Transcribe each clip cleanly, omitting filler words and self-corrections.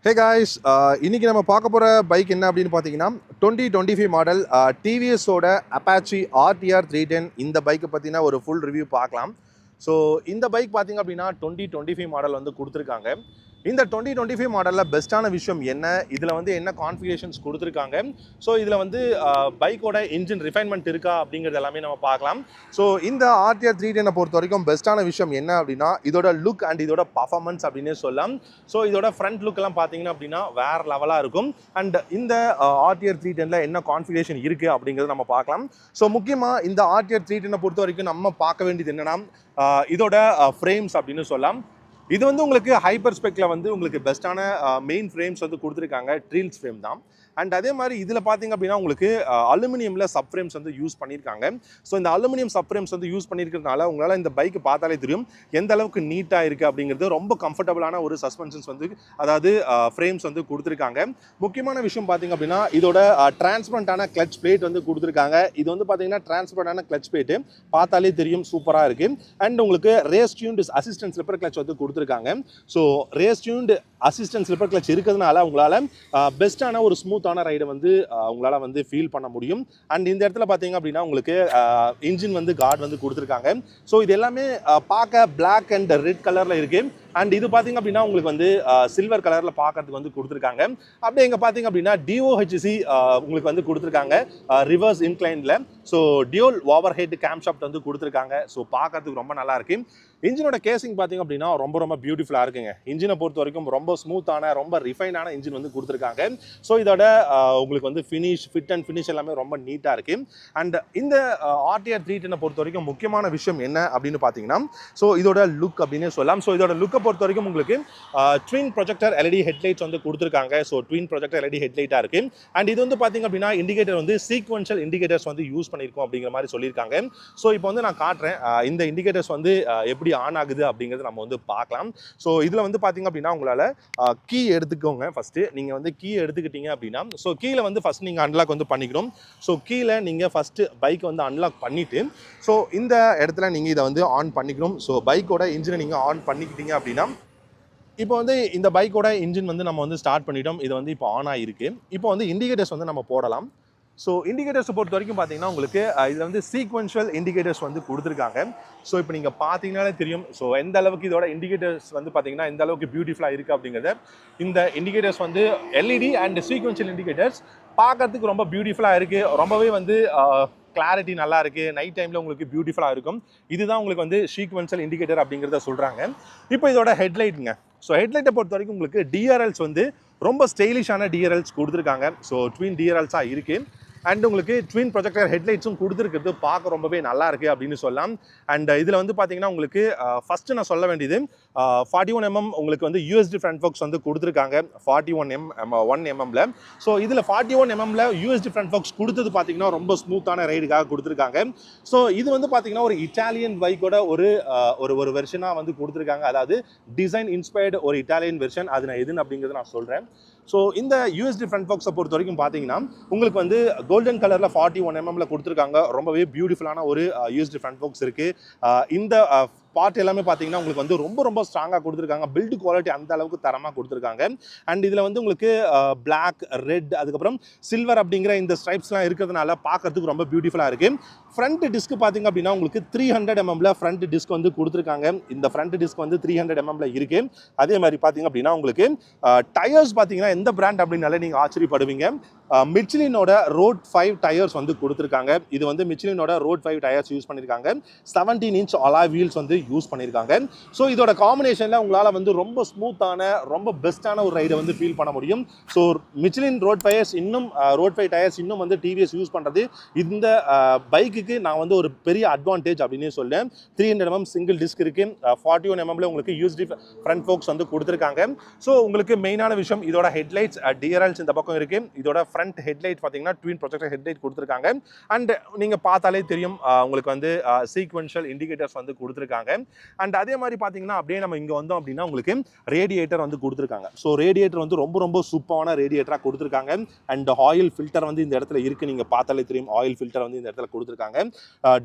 Hey guys, இன்னைக்கு நம்ம பார்க்க போகிற பைக் என்ன அப்படின்னு பார்த்தீங்கன்னா 2025 மாடல் டிவிஎஸோட அப்பாச்சி ஆர்டிஆர் 310 இந்த பைக்கை பற்றின ஒரு ஃபுல் ரிவ்யூ பார்க்கலாம். ஸோ இந்த பைக் பார்த்தீங்க அப்படின்னா 2025 மாடல் வந்து கொடுத்துருக்காங்க. இந்த 2025 மாடலில் பெஸ்ட்டான விஷயம் என்ன, இதில் வந்து என்ன கான்ஃபிகரேஷன்ஸ் கொடுத்துருக்காங்க, ஸோ இதில் வந்து பைக்கோட இன்ஜின் ரிஃபைன்மெண்ட் இருக்கா அப்படிங்கிறது எல்லாமே நம்ம பார்க்கலாம். ஸோ இந்த ஆர்டிஆர் 310 பொறுத்த வரைக்கும் பெஸ்ட்டான விஷயம் என்ன அப்படின்னா இதோட லுக் அண்ட் இதோட பர்ஃபார்மன்ஸ் அப்படின்னே சொல்லலாம். ஸோ இதோட ஃப்ரண்ட் லுக்கெல்லாம் பார்த்தீங்கன்னா அப்படின்னா வேறு லெவலாக இருக்கும். அண்ட் இந்த ஆர்டிஆர் 310 என்ன கான்ஃபிகரேஷன் இருக்குது அப்படிங்கிறத நம்ம பார்க்கலாம். ஸோ முக்கியமாக இந்த ஆர்டிஆர் 310 பொறுத்த வரைக்கும் நம்ம பார்க்க வேண்டியது என்னென்னா இதோட ஃப்ரேம்ஸ் அப்படின்னு சொல்லலாம். இது வந்து உங்களுக்கு ஹைப்பர் ஸ்பெக்கில் வந்து உங்களுக்கு பெஸ்ட்டான மெயின் ஃப்ரேம்ஸ் வந்து கொடுத்துருக்காங்க. ட்ரீல்ஸ் ஃப்ரேம் தான். அண்ட் அதே மாதிரி இதில் பார்த்தீங்க அப்படின்னா உங்களுக்கு அலுமினியமில் சப் ஃப்ரேம்ஸ் வந்து யூஸ் பண்ணியிருக்காங்க. ஸோ இந்த அலுமினியம் சப் ஃப்ரேம்ஸ் வந்து யூஸ் பண்ணியிருக்கிறதுனால உங்களால் இந்த பைக் பார்த்தாலே தெரியும் எந்த அளவுக்கு நீட்டாக இருக்குது அப்படிங்கிறது. ரொம்ப கம்ஃபர்டபுளான ஒரு சஸ்பென்ஷன்ஸ் வந்து அதாவது ஃப்ரேம்ஸ் வந்து கொடுத்துருக்காங்க. முக்கியமான விஷயம் பார்த்தீங்க அப்படின்னா இதோட டிரான்ஸ்பரண்டான கிளச் பிளேட் வந்து கொடுத்துருக்காங்க. இது வந்து பார்த்தீங்கன்னா டிரான்ஸ்பரண்டான கிளச் பிளேட்டு பார்த்தாலே தெரியும், சூப்பராக இருக்குது. அண்ட் உங்களுக்கு race tuned assistant slipper clutch வந்து கொடுத்துருக்காங்க. So race tuned assistant slipper clutch இருக்கிறதுனால உங்களால் பெஸ்ட்டான ஒரு ஸ்மூத்தான ரைடை வந்து உங்களால் வந்து ஃபீல் பண்ண முடியும். அண்ட் இந்த இடத்துல பார்த்தீங்க அப்படின்னா உங்களுக்கு இன்ஜின் வந்து கார்டு வந்து கொடுத்துருக்காங்க. ஸோ இது எல்லாமே பார்க்க பிளாக் அண்ட் ரெட் கலரில் இருக்குது. அண்ட் இது பார்த்தீங்க அப்படின்னா உங்களுக்கு வந்து சில்வர் கலரில் பார்க்கறதுக்கு வந்து கொடுத்துருக்காங்க. அப்படியே இங்கே பார்த்தீங்க அப்படின்னா டிஓஹெச்சி உங்களுக்கு வந்து கொடுத்துருக்காங்க ரிவர்ஸ் இன்க்ளைனில். So dual over head cam shaft வந்து கொடுத்துருக்காங்க. ஸோ பார்க்கறதுக்கு ரொம்ப நல்லா இருக்கு. இன்ஜினோட கேசிங் பார்த்தீங்க அப்படின்னா ரொம்ப பியூட்டிஃபுல்லாக இருக்குங்க. இன்ஜினை பொறுத்த வரைக்கும் ரொம்ப ஸ்மூத்தான ரொம்ப ரிஃபைனான இன்ஜின் வந்து கொடுத்துருக்காங்க. ஸோ இதோட உங்களுக்கு வந்து ஃபிட் அண்ட் ஃபினிஷ் எல்லாமே ரொம்ப நீட்டாக இருக்கு. அண்ட் இந்த ஆர்டிஆர் 310 பொறுத்த வரைக்கும் முக்கியமான விஷயம் என்ன அப்படின்னு பார்த்தீங்கன்னா ஸோ இதோட லுக் அப்படின்னு சொல்லலாம். ஸோ இதோட லுக்கை பொறுத்த வரைக்கும் உங்களுக்கு ட்வின் ப்ரொஜெக்டர் எல்இடி ஹெட்லைட்ஸ் வந்து கொடுத்துருக்காங்க. ஸோ ட்வின் ப்ரொஜெக்டர் எல்இடி ஹெட்லைட்டாக இருக்கு. அண்ட் இது வந்து பார்த்தீங்க அப்படின்னா இண்டிகேட்டர் வந்து சீக்வென்ஷியல் இண்டிகேட்டர்ஸ் வந்து யூஸ் பண்ணியிருக்கோம் அப்படிங்கிற மாதிரி சொல்லியிருக்காங்க. ஸோ இப்போ வந்து நான் காட்டுறேன் இந்த இண்டிகேட்டர்ஸ் வந்து எப்படி ஆன் ஆகுது அப்படிங்கிறது நம்ம வந்து பார்க்கலாம். ஸோ இதில் வந்து பார்த்தீங்க அப்படின்னா உங்களால் கீ எடுத்துக்கோங்க. ஃபஸ்ட்டு நீங்கள் வந்து கீ எடுத்துக்கிட்டீங்க அப்படின்னா ஸோ கீழே வந்து ஃபஸ்ட் நீங்கள் அன்லாக் வந்து பண்ணிக்கணும். ஸோ கீழே நீங்கள் ஃபஸ்ட்டு பைக்கை வந்து அன்லாக் பண்ணிவிட்டு ஸோ இந்த இடத்துல நீங்கள் இதை வந்து ஆன் பண்ணிக்கணும். ஸோ பைக்கோட இன்ஜினை நீங்கள் ஆன் பண்ணிக்கிட்டீங்க அப்படின்னா இப்போ வந்து இந்த பைக்கோட இன்ஜின் வந்து நம்ம வந்து ஸ்டார்ட் பண்ணிட்டோம். இது வந்து இப்போ ஆன் ஆகிருக்கு. இப்போ வந்து இண்டிகேட்டர்ஸ் வந்து நம்ம போடலாம். ஸோ இண்டிகேட்டர்ஸ் பொறுத்த வரைக்கும் பார்த்தீங்கன்னா உங்களுக்கு இதில் வந்து சீக்வென்ஷியல் இண்டிகேட்டர்ஸ் வந்து கொடுத்துருக்காங்க. ஸோ இப்போ நீங்கள் பார்த்தீங்கன்னாலே தெரியும் ஸோ எந்த அளவுக்கு இதோட இண்டிகேட்டர்ஸ் வந்து பார்த்தீங்கன்னா எந்த அளவுக்கு பியூட்டிஃபுல்லாக இருக்குது அப்படிங்கிறத. இந்த இண்டிகேட்டர்ஸ் வந்து எல்இடி அண்ட் சீக்வென்ஷியல் இண்டிகேட்டர்ஸ் பார்க்கறதுக்கு ரொம்ப பியூட்டிஃபுல்லாக இருக்குது. ரொம்பவே வந்து கிளாரிட்டி நல்லா இருக்குது. நைட் டைமில் உங்களுக்கு பியூட்டிஃபுல்லாக இருக்கும். இதுதான் உங்களுக்கு வந்து சீக்வென்ஷியல் இண்டிகேட்டர் அப்படிங்கிறத சொல்கிறாங்க. இப்போ இதோட ஹெட்லைட்டுங்க. ஸோ ஹெட்லைட்டை பொறுத்த வரைக்கும் உங்களுக்கு டிஆர்எல்ஸ் வந்து ரொம்ப ஸ்டைலிஷான டிஆர்எல்ஸ் கொடுத்துருக்காங்க. ஸோ ட்வின் டிஆர்எல்ஸாக இருக்குது. அண்ட் உங்களுக்கு ட்வின் ப்ரொஜெக்டர் ஹெட்லைட்ஸும் கொடுத்துருக்கிறது பார்க்க ரொம்பவே நல்லா இருக்குது அப்படின்னு சொல்லலாம். அண்ட் இதில் வந்து பார்த்தீங்கன்னா உங்களுக்கு ஃபஸ்ட்டு நான் சொல்ல வேண்டியது 41mm உங்களுக்கு வந்து யூஎஸ்டி ஃப்ரண்ட் ஃபோக்ஸ் வந்து கொடுத்துருக்காங்க 41mm. ஸோ இதில் 41mm யூஎஸ்டி ஃப்ரண்ட் ஃபோக்ஸ் கொடுத்தது பார்த்தீங்கன்னா ரொம்ப ஸ்மூத்தான ரைடுக்காக கொடுத்துருக்காங்க. ஸோ இது வந்து பார்த்தீங்கன்னா ஒரு இட்டாலியன் பைக்கோட ஒரு வெர்ஷனாக வந்து கொடுத்துருக்காங்க. அதாவது டிசைன் இன்ஸ்பயர்டு ஒரு இட்டாலியன் வெர்ஷன். அது நான் எதுன்னு அப்படிங்கிறத நான் சொல்கிறேன். ஸோ இந்த யூஎஸ்டி ஃப்ரண்ட் ஃபோக்ஸை பொறுத்த வரைக்கும் பார்த்தீங்கன்னா உங்களுக்கு வந்து கோல்டன் கலரில் 41mm கொடுத்துருக்காங்க. ரொம்பவே பியூட்டிஃபுல்லான ஒரு யூஎஸ்டி ஃப்ரண்ட் ஃபோக்ஸ் இருக்குது. இந்த பார்ட் எல்லாமே பார்த்தீங்கன்னா உங்களுக்கு வந்து ரொம்ப ஸ்ட்ராங்காக கொடுத்துருக்காங்க. பில்டு குவாலிட்டி அந்த அளவுக்கு தரமாக கொடுத்துருக்காங்க. அண்ட் இதில் வந்து உங்களுக்கு பிளாக், ரெட், அதுக்கப்புறம் சில்வர் அப்படிங்கிற இந்த ஸ்ட்ரைப்ஸ்லாம் இருக்கிறதுனால பார்க்கறதுக்கு ரொம்ப பியூட்டிஃபுல்லாக இருக்குது. ஃப்ரண்ட் டிஸ்க் பார்த்தீங்க அப்படின்னா உங்களுக்கு 300mm ஃப்ரண்ட் டிஸ்க் வந்து கொடுத்துருக்காங்க. இந்த ஃப்ரண்ட் டிஸ்க் வந்து 300mm இருக்குது. அதே மாதிரி பார்த்தீங்க அப்படின்னா உங்களுக்கு டயர்ஸ் பார்த்தீங்கன்னா எந்த பிராண்ட் அப்படின்னாலே நீங்கள் ஆச்சரியப்படுவீங்க. மிச்லினோட ரோட் 5 டயர்ஸ் வந்து கொடுத்துருக்காங்க. இது வந்து மிச்லினோட ரோட் 5 டயர்ஸ் யூஸ் பண்ணியிருக்காங்க. 17 inch அலாய் வீல்ஸ் வந்து யூஸ் பண்ணியிருக்காங்க. ஸோ இதோட காம்பினேஷனில் உங்களால் வந்து ரொம்ப ஸ்மூத்தான ரொம்ப பெஸ்ட்டான ஒரு ரைடை வந்து ஃபீல் பண்ண முடியும். ஸோ மிச்லின் ரோட் 5 டயர்ஸ் இன்னும் வந்து டிவிஎஸ் யூஸ் பண்ணுறது இந்த பைக்குக்கு நான் வந்து ஒரு பெரிய அட்வான்டேஜ் அப்படின்னு சொல்லேன். 300mm சிங்கிள் டிஸ்க் இருக்குது. 41mm உங்களுக்கு யூஎஸ்டி ஃப்ரண்ட் ஃபோக்ஸ் வந்து கொடுத்துருக்காங்க. ஸோ உங்களுக்கு மெயினான விஷயம் இதோட ஹெட்லைட்ஸ் டிஆர்எல்ஸ் இந்த பக்கம் இருக்குது. இதோட ஃப்ரண்ட் ஹெட்லைட் பார்த்தீங்கன்னா ட்வின் ப்ரொஜெக்டர் ஹெட்லைட் கொடுத்துருக்காங்க. அண்ட் நீங்கள் பார்த்தாலே தெரியும் உங்களுக்கு வந்து சீக்வென்ஷியல் இண்டிகேட்டர்ஸ் வந்து கொடுத்துருக்காங்க. அண்ட் அதே மாதிரி பார்த்தீங்கன்னா அப்படியே நம்ம இங்கே வந்தோம் அப்படின்னா உங்களுக்கு ரேடியேட்டர் வந்து கொடுத்துருக்காங்க. ஸோ ரேடியேட்டர் வந்து ரொம்ப ரொம்ப சூப்பரான ரேடியேட்டராக கொடுத்துருக்காங்க. அண்ட் ஆயில் ஃபில்டர் வந்து இந்த இடத்துல இருக்குது, நீங்கள் பார்த்தாலே தெரியும் ஆயில் ஃபில்டர் வந்து இந்த இடத்துல கொடுத்துருக்காங்க.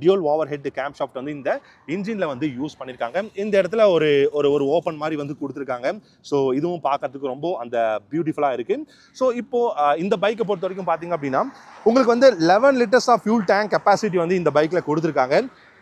Dual over head cam shaft வந்து இந்த இன்ஜினில் வந்து யூஸ் பண்ணியிருக்காங்க. இந்த இடத்துல ஒரு ஒரு ஓப்பன் மாதிரி வந்து கொடுத்துருக்காங்க. ஸோ இதுவும் பார்க்கறதுக்கு ரொம்ப அந்த பியூட்டிஃபுல்லாக இருக்குது. ஸோ இப்போது இந்த பைக்கை பொறுத்த வரைக்கும் பார்த்தீங்க அப்படின்னா உங்களுக்கு வந்து 11 litres of fuel tank capacity வந்து இந்த பைக்கில் கொடுத்துருக்காங்க.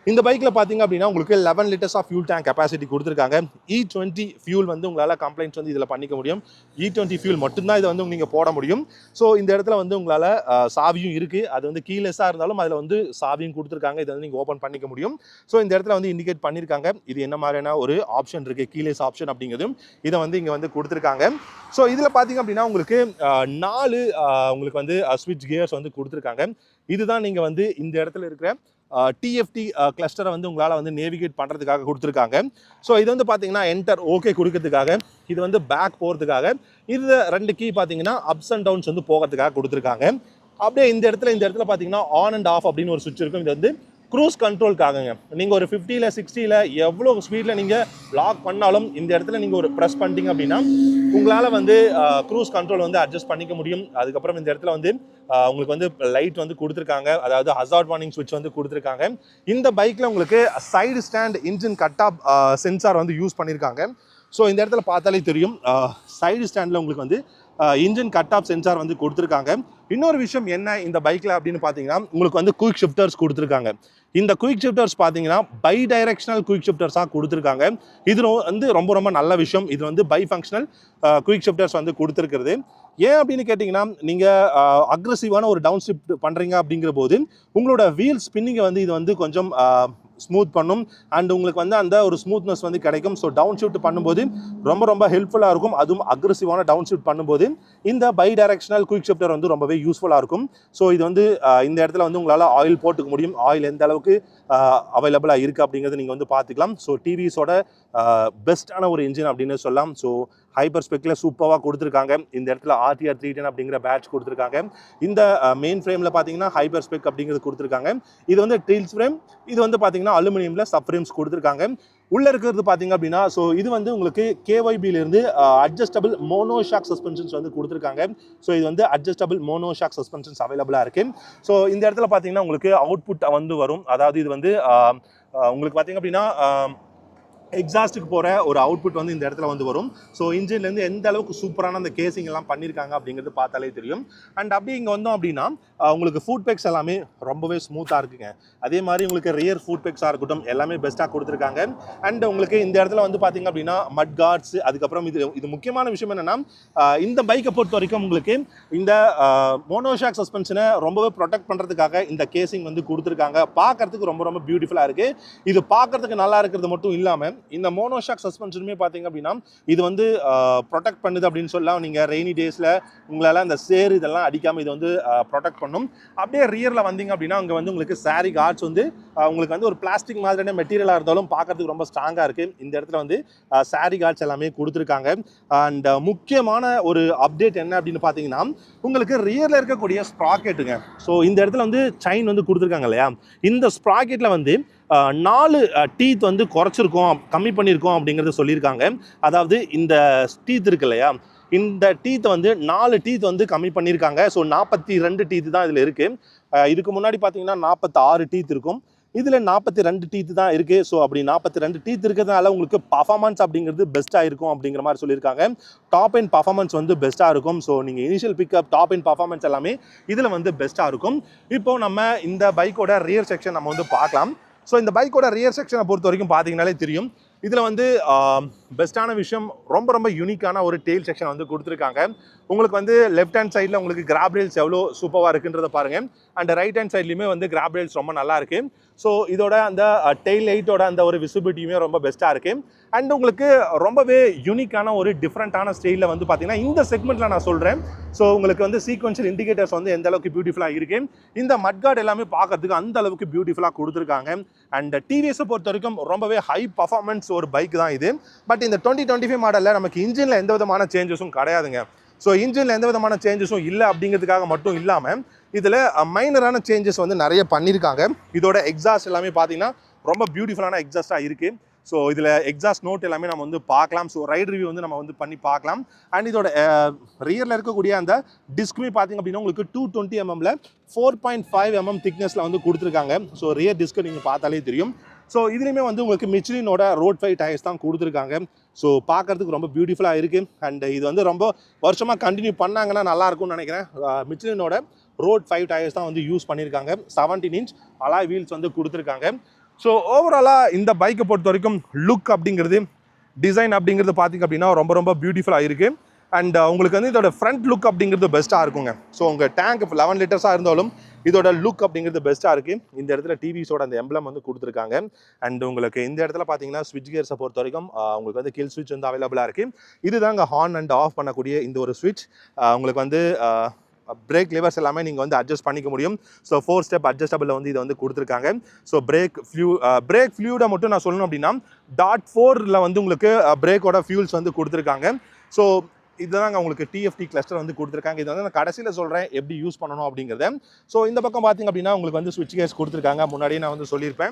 இந்த பைக்கில் பார்த்தீங்க அப்படின்னா உங்களுக்கு 11 litres of fuel tank capacity கொடுத்துருக்காங்க. E20 ஃபியூல் வந்து உங்களால் கம்ப்ளைண்ட்ஸ் வந்து இதில் பண்ணிக்க முடியும். E20 ஃபியூல் மட்டும்தான் இதை வந்து நீங்கள் போட முடியும். ஸோ இந்த இடத்துல வந்து உங்களால் சாவியும் இருக்குது, அது வந்து கீலெஸ்ஸாக இருந்தாலும் அதில் வந்து சாவியும் கொடுத்துருக்காங்க, இதை வந்து நீங்கள் ஓப்பன் பண்ணிக்க முடியும். ஸோ இந்த இடத்துல வந்து இண்டிகேட் பண்ணியிருக்காங்க இது என்ன மாதிரியான ஒரு ஆப்ஷன் இருக்குது, கீலெஸ் ஆப்ஷன் அப்படிங்கிறதும் இதை வந்து இங்கே வந்து கொடுத்துருக்காங்க. ஸோ இதில் பார்த்தீங்க அப்படின்னா உங்களுக்கு 4 உங்களுக்கு வந்து ஸ்விட்ச் கியர்ஸ் வந்து கொடுத்துருக்காங்க. இதுதான் நீங்கள் வந்து இந்த இடத்துல இருக்கிற TFT கிளஸ்டரை வந்து உங்களால் வந்து நேவிகேட் பண்ணுறதுக்காக கொடுத்துருக்காங்க. ஸோ இது வந்து பார்த்தீங்கன்னா என்டர் ஓகே கொடுக்கறதுக்காக, இது வந்து பேக் போகிறதுக்காக, இது 2 கீ பார்த்தீங்கன்னா அப்ஸ் அண்ட் டவுன்ஸ் வந்து போகிறதுக்காக கொடுத்துருக்காங்க. அப்படியே இந்த இடத்துல பார்த்தீங்கன்னா ஆன் அண்ட் ஆஃப் அப்படின்னு ஒரு சுவிட்ச் இருக்கும். இது வந்து க்ரூஸ் கண்ட்ரோல்காகங்க. நீங்கள் ஒரு 50ல் 60ல் எவ்வளோ ஸ்பீடில் நீங்கள் லாக் பண்ணாலும் இந்த இடத்துல நீங்கள் ஒரு ப்ரெஸ் பண்ணிட்டீங்க அப்படின்னா உங்களால் வந்து க்ரூஸ் கண்ட்ரோல் வந்து அட்ஜஸ்ட் பண்ணிக்க முடியும். அதுக்கப்புறம் இந்த இடத்துல வந்து உங்களுக்கு வந்து லைட் வந்து கொடுத்துருக்காங்க, அதாவது ஹசார்ட் வார்னிங் ஸ்விட்ச் வந்து கொடுத்துருக்காங்க. இந்த பைக்கில் உங்களுக்கு side stand engine cut off sensor வந்து யூஸ் பண்ணியிருக்காங்க. ஸோ இந்த இடத்துல பார்த்தாலே தெரியும் சைடு ஸ்டாண்டில் உங்களுக்கு வந்து இன்ஜின் கட் ஆஃப் சென்சார் வந்து கொடுத்துருக்காங்க. இன்னொரு விஷயம் என்ன இந்த பைக்கில் அப்படின்னு பார்த்தீங்கன்னா உங்களுக்கு வந்து குயிக் ஷிஃப்டர்ஸ் கொடுத்துருக்காங்க. இந்த குயிக் ஷிஃப்டர்ஸ் பார்த்தீங்கன்னா பை டைரக்ஷனல் குயிக் ஷிஃப்டர்ஸாக கொடுத்துருக்காங்க. இது வந்து ரொம்ப ரொம்ப நல்ல விஷயம். இது வந்து பை ஃபங்க்ஷனல் குயிக் ஷிஃப்டர்ஸ் வந்து கொடுத்துருக்கிறது. ஏன் அப்படின்னு கேட்டிங்கன்னா நீங்கள் அக்ரெசிவான ஒரு டவுன் ஷிஃப்ட் பண்ணுறீங்க அப்படிங்கிற போது உங்களோட வீல் ஸ்பின்னிங்கை வந்து இது வந்து கொஞ்சம் ஸ்மூத் பண்ணும். அண்ட் உங்களுக்கு வந்து அந்த ஒரு ஸ்மூத்னஸ் வந்து கிடைக்கும். ஸோ டவுன் ஷிஃப்ட் பண்ணும்போது ரொம்ப ரொம்ப ஹெல்ப்ஃபுல்லாக இருக்கும். அதுவும் அக்ரெசிவான டவுன் ஷிஃப்ட் பண்ணும்போது இந்த பை டைரக்ஷனல் குயிக் ஷிஃப்டர் வந்து ரொம்பவே யூஸ்ஃபுல்லாக இருக்கும். ஸோ இது வந்து இந்த இடத்துல வந்து உங்களால் ஆயில் போட்டுக்க முடியும். ஆயில் எந்த அளவுக்கு அவைலபிளாக இருக்குது அப்படிங்கிறது நீங்கள் வந்து பார்த்துக்கலாம். ஸோ டிவிஎஸோட பெஸ்ட்டான ஒரு இன்ஜின் அப்படின்னு சொல்லலாம். ஸோ ஹைப்பர் ஸ்பெக்கில் சூப்பராக கொடுத்துருக்காங்க. இந்த இடத்துல RTR 310 அப்படிங்கிற பேட்ச் கொடுத்துருக்காங்க. இந்த மெயின் ஃப்ரேமில் பார்த்தீங்கன்னா ஹைப்பர் ஸ்பெக் அப்படிங்கிறது கொடுத்துருக்காங்க. இது வந்து டீல்ஸ் ஃப்ரேம், இது வந்து பார்த்தீங்கன்னா அலுமினியமில் சப் ஃப்ரேம்ஸ் கொடுத்துருக்காங்க. உள்ளே இருக்கிறது பார்த்தீங்க அப்படின்னா ஸோ இது வந்து உங்களுக்கு KYBலேருந்து அட்ஜஸ்டபிள் மோனோ ஷாக் சஸ்பென்ஷன்ஸ் வந்து கொடுத்துருக்காங்க. ஸோ இது வந்து அட்ஜஸ்டபிள் மோனோ ஷாக் சஸ்பென்ஷன்ஸ் அவைலபிளாக இருக்குது. ஸோ இந்த இடத்துல பார்த்தீங்கன்னா உங்களுக்கு அவுட்புட் வந்து வரும். அதாவது இது வந்து உங்களுக்கு பார்த்தீங்க அப்படின்னா எக்ஸாஸ்ட்டுக்கு போகிற ஒரு அவுட்புட் வந்து இந்த இடத்துல வந்து வரும். ஸோ இன்ஜின்லேருந்து எந்த அளவுக்கு சூப்பரான அந்த கேசிங் எல்லாம் பண்ணியிருக்காங்க அப்படிங்கிறது பார்த்தாலே தெரியும். அண்ட் அப்படியே இங்கே வந்தோம் அப்படின்னா உங்களுக்கு ஃபுட் பேக்ஸ் எல்லாமே ரொம்பவே ஸ்மூத்தாக இருக்குங்க. அதே மாதிரி உங்களுக்கு ரியர் ஃபுட் பேக்ஸாக இருக்கட்டும் எல்லாமே பெஸ்ட்டாக கொடுத்துருக்காங்க. அண்ட் உங்களுக்கு இந்த இடத்துல வந்து பார்த்தீங்க அப்படின்னா மட் கார்ட்ஸ், அதுக்கப்புறம் இது முக்கியமான விஷயம் என்னென்னா இந்த பைக்கை பொறுத்த வரைக்கும் உங்களுக்கு இந்த மோனோஷாக் சஸ்பென்ஷனை ரொம்பவே ப்ரொடெக்ட் பண்ணுறதுக்காக இந்த கேசிங் வந்து கொடுத்துருக்காங்க. பார்க்கறதுக்கு ரொம்ப ரொம்ப பியூட்டிஃபுல்லாக இருக்குது. இது பார்க்கறதுக்கு நல்லா இருக்கிறது மட்டும் இல்லாமல் இந்த மோனோஷாக் சஸ்பென்ஷனுமே பார்த்தீங்க அப்படின்னா இது வந்து ப்ரொடெக்ட் பண்ணுது அப்படின்னு சொல்லலாம். நீங்கள் ரெய்னி டேஸில் உங்களால் அந்த சேர் இதெல்லாம் அடிக்காமல் இது வந்து ப்ரொடெக்ட் பண்ணும். அப்படியே ரியரில் வந்தீங்க அப்படின்னா அங்கே வந்து உங்களுக்கு சாரி கார்ட்ஸ் வந்து உங்களுக்கு வந்து ஒரு பிளாஸ்டிக் மாதிரியான மெட்டீரியலாக இருந்தாலும் பார்க்கறதுக்கு ரொம்ப ஸ்ட்ராங்காக இருக்குது. இந்த இடத்துல வந்து சாரி கார்ட்ஸ் எல்லாமே கொடுத்துருக்காங்க. அண்ட் முக்கியமான ஒரு அப்டேட் என்ன அப்படின்னு பார்த்தீங்கன்னா உங்களுக்கு ரியரில் இருக்கக்கூடிய ஸ்ப்ராக்கெட்டுங்க. ஸோ இந்த இடத்துல வந்து செயின் வந்து கொடுத்துருக்காங்க இல்லையா, இந்த ஸ்ப்ராக்கெட்டில் வந்து 4 டீத் வந்து குறைச்சிருக்கோம், கம்மி பண்ணியிருக்கோம் அப்படிங்கிறத சொல்லியிருக்காங்க. அதாவது இந்த டீத் இருக்கு இல்லையா, இந்த டீத் வந்து 4 டீத் வந்து கம்மி பண்ணியிருக்காங்க. ஸோ 42 டீத் தான் இதில் இருக்குது. இதுக்கு முன்னாடி பார்த்தீங்கன்னா 46 டீத் இருக்கும், இதில் 42 டீத் தான் இருக்குது. ஸோ அப்படி 42 டீத் இருக்கிறதுனால உங்களுக்கு பர்ஃபார்மன்ஸ் அப்படிங்கிறது பெஸ்ட்டாக இருக்கும் அப்படிங்கிற மாதிரி சொல்லியிருக்காங்க. டாப் அண்ட் பர்ஃபார்மன்ஸ் வந்து பெஸ்ட்டாக இருக்கும். ஸோ நீங்கள் initial pickup, top and performance எல்லாமே இதில் வந்து பெஸ்ட்டாக இருக்கும். இப்போது நம்ம இந்த பைக்கோட ரியர் செக்ஷன் நம்ம வந்து பார்க்கலாம். ஸோ இந்த பைக்கோட ரியர் செக்ஷனை பொறுத்த வரைக்கும் பார்த்தீங்கனாலே தெரியும், இதில் வந்து பெஸ்ட்டான விஷயம் ரொம்ப ரொம்ப யூனிக்கான ஒரு டெயில் செக்ஷன் வந்து கொடுத்துருக்காங்க. உங்களுக்கு வந்து லெஃப்ட் ஹேண்ட் சைடில் உங்களுக்கு கிராப் ரேல்ஸ் எவ்வளோ சூப்பராக இருக்குன்றதை பாருங்கள். அண்ட் ரைட் ஹேண்ட் சைட்லையுமே வந்து கிராப் ரேல்ஸ் ரொம்ப நல்லா இருக்குது. ஸோ இதோட அந்த டெயில் லைட்டோட அந்த ஒரு விசிபிலிட்டியுமே ரொம்ப பெஸ்ட்டாக இருக்குது. அண்ட் உங்களுக்கு ரொம்பவே யூனிக்கான ஒரு டிஃப்ரெண்ட்டான ஸ்டைலில் வந்து பார்த்தீங்கன்னா இந்த செக்மெண்ட்டில் நான் சொல்கிறேன். ஸோ உங்களுக்கு வந்து சீக்வென்ஷியல் இண்டிகேட்டர்ஸ் வந்து எந்த அளவுக்கு பியூட்டிஃபுல்லாக இருக்குது, இந்த மட்கார்டு எல்லாமே பார்க்கறதுக்கு அந்த அளவுக்கு பியூட்டிஃபுல்லாக கொடுத்துருக்காங்க. அண்ட் டிவிஎஸை பொறுத்த வரைக்கும் ரொம்பவே ஹை பர்ஃபார்மன்ஸ் ஒரு பைக் தான் இது. பட் இந்த 2025 மாடலில் நமக்கு இன்ஜினில் எந்த விதமான சேஞ்சஸும் கிடையாதுங்க. ஸோ இன்ஜினில் எந்த விதமான சேஞ்சஸும் இல்லை அப்படிங்கிறதுக்காக மட்டும் இல்லாமல் இதில் மைனரான சேஞ்சஸ் வந்து நிறைய பண்ணியிருக்காங்க. இதோட எக்ஸாஸ்ட் எல்லாமே பார்த்தீங்கன்னா ரொம்ப பியூட்டிஃபுல்லான எக்ஸாஸ்ட்டாக இருக்குது. ஸோ இதில் எக்ஸாஸ்ட் நோட் எல்லாமே நம்ம வந்து பார்க்கலாம். ஸோ ரைட் ரிவ்யூ வந்து நம்ம வந்து பண்ணி பார்க்கலாம். அண்ட் இதோட ரியரில் இருக்கக்கூடிய அந்த டிஸ்க்குமே பார்த்திங்க அப்படின்னா உங்களுக்கு 220 mm 4.5 mm திக்னஸில் வந்து கொடுத்துருக்காங்க. ஸோ ரியர் டிஸ்க்கு நீங்கள் பார்த்தாலே தெரியும். ஸோ இதுலேயுமே வந்து உங்களுக்கு மிச்லினோட ரோட் 5 டயர்ஸ் தான் கொடுத்துருக்காங்க. ஸோ பார்க்குறதுக்கு ரொம்ப பியூட்டிஃபுல்லாக இருக்குது. அண்ட் இது வந்து ரொம்ப வருஷமாக கண்டினியூ பண்ணாங்கன்னா நல்லாயிருக்கும்னு நினைக்கிறேன். மிச்லினோட ரோட் 5 டயர்ஸ் தான் வந்து யூஸ் பண்ணியிருக்காங்க. 17 inch அலாய் வீல்ஸ் வந்து கொடுத்துருக்காங்க. ஸோ ஓவராலாக இந்த பைக்கை பொறுத்த வரைக்கும் லுக் அப்படிங்கிறது, டிசைன் அப்படிங்கிறது பார்த்திங்க அப்படின்னா ரொம்ப ரொம்ப பியூட்டிஃபுல்லாக இருக்குது. அண்ட் உங்களுக்கு வந்து இதோட ஃப்ரண்ட் லுக் அப்படிங்கிறது பெஸ்ட்டாக இருக்குங்க. ஸோ உங்கள் டேங்க் 11 லிட்டர்ஸாக இருந்தாலும் இதோட லுக் அப்படிங்கிறது பெஸ்ட்டாக இருக்குது. இந்த இடத்துல டிவிஸோட அந்த எம்ப்ளம் வந்து கொடுத்துருக்காங்க. அண்ட் உங்களுக்கு இந்த இடத்துல பார்த்தீங்கன்னா ஸ்விட்ச் கியர்ஸை பொறுத்த வரைக்கும் உங்களுக்கு வந்து கில் ஸ்விட்ச் வந்து அவைலபிளாக இருக்குது. இதுதாங்க ஹார்ன் அண்ட் ஆஃப் பண்ணக்கூடிய இந்த ஒரு ஸ்விட்ச். உங்களுக்கு வந்து பிரேக் லிவர்ஸ் எல்லாமே நீங்கள் வந்து அட்ஜஸ்ட் பண்ணிக்க முடியும். ஸோ 4 ஸ்டெப் அட்ஜஸ்டபிளில் வந்து இதை வந்து கொடுத்துருக்காங்க. ஸோ பிரேக் ஃபியூடை மட்டும் நான் சொல்லணும் அப்படின்னா .4 வந்து உங்களுக்கு பிரேக்கோட ஃபியூல்ஸ் வந்து கொடுத்துருக்காங்க. ஸோ இதுதாங்க உங்களுக்கு டிஎஃப்டி கிளஸ்டர் வந்து கொடுத்துருக்காங்க. இது வந்து நான் கடைசியில் சொல்கிறேன் எப்படி யூஸ் பண்ணணும் அப்படிங்கிறத. ஸோ இந்த பக்கம் பார்த்தீங்க அப்படின்னா உங்களுக்கு வந்து ஸ்விட்ச் கேஸ் கொடுத்துருக்காங்க. முன்னாடியே நான் வந்து சொல்லியிருப்பேன்.